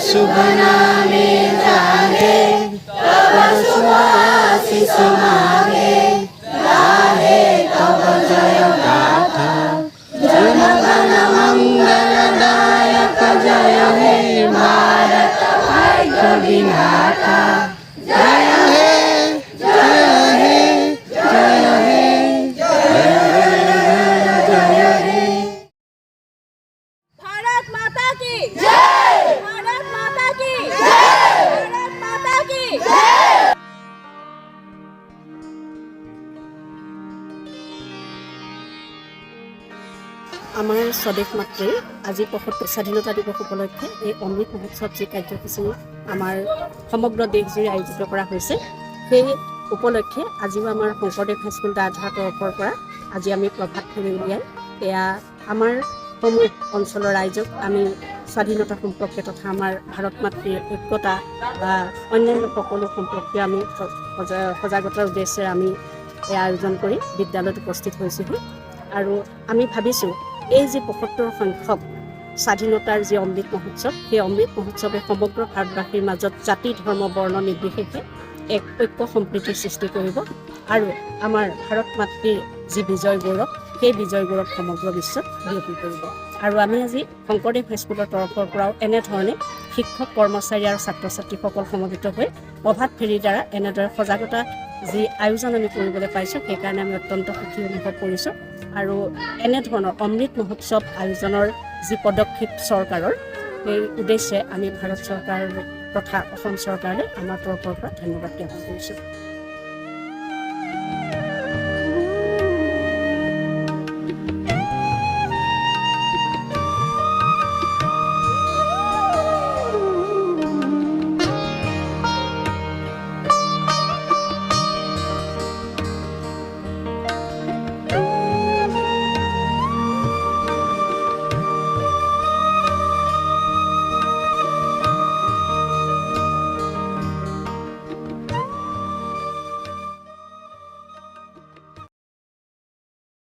शुभ नामे जागे तब सुहासिस मागे गाहे तब जय गाथा जन गण मंगलदायक जय हे भारत भाग्य विधाता जय हे जय हे जय हे जय हे। भारत माता की जय, भारत माता की जय, भारत माता की जय। আমাৰ স্বদেশ মাতৃৰ আজি ৭৫ স্বাধীনতা দিৱস উপলক্ষে এই অমৃত মহোৎসৱ যি কাৰ্যসূচী আমাৰ সমগ্ৰ দেশজুৰি আয়োজিত কৰা হৈছে, সেই উপলক্ষে আজিও আমাৰ শংকৰদেৱ হাইস্কুল দাৰঝাৰ তৰফৰ পৰা আজি আমি প্ৰভাত ফেৰী উলিয়াই এয়া আমাৰ সমূহ অঞ্চলৰ ৰাইজক আমি স্বাধীনতা সম্পৰ্কে তথা আমাৰ ভাৰত মাতৃৰ ঐক্যতা বা অন্যান্য সকলো সম্পৰ্কে আমি সজাগতাৰ উদ্দেশ্যে আমি এয়া আয়োজন কৰি বিদ্যালয়ত উপস্থিত হৈছোঁহি। আৰু আমি ভাবিছোঁ এই যি ৭৫ সংখ্যক স্বাধীনতাৰ যি অমৃত মহোৎসৱ সেই অমৃত মহোৎসৱে সমগ্ৰ ভাৰতবাসীৰ মাজত জাতি ধৰ্ম বৰ্ণ নিৰ্বিশেষে এক ঐক্য সম্প্ৰীতিৰ সৃষ্টি কৰিব আৰু আমাৰ ভাৰত মাতৃৰ যি বিজয় গৌৰৱ সেই বিজয় গৌৰৱ সমগ্ৰ বিশ্বত বিয়পি পৰিব। আৰু আমি আজি শংকৰদেৱ হাইস্কুলৰ তৰফৰ পৰাও এনেধৰণে শিক্ষক কৰ্মচাৰী আৰু ছাত্ৰ ছাত্ৰীসকল সমবেত হৈ প্ৰভাত ফেৰীৰ দ্বাৰা এনেদৰে সজাগতা যি আয়োজন আমি কৰিবলৈ পাইছোঁ সেইকাৰণে আমি অত্যন্ত সুখী অনুভৱ কৰিছোঁ। আৰু এনেধৰণৰ অমৃত মহোৎসৱ আয়োজনৰ যি পদক্ষেপ চৰকাৰৰ সেই উদ্দেশ্যে আমি ভাৰত চৰকাৰ তথা অসম চৰকাৰলৈ আমাৰ তৰফৰ পৰা ধন্যবাদ জ্ঞাপন কৰিছোঁ।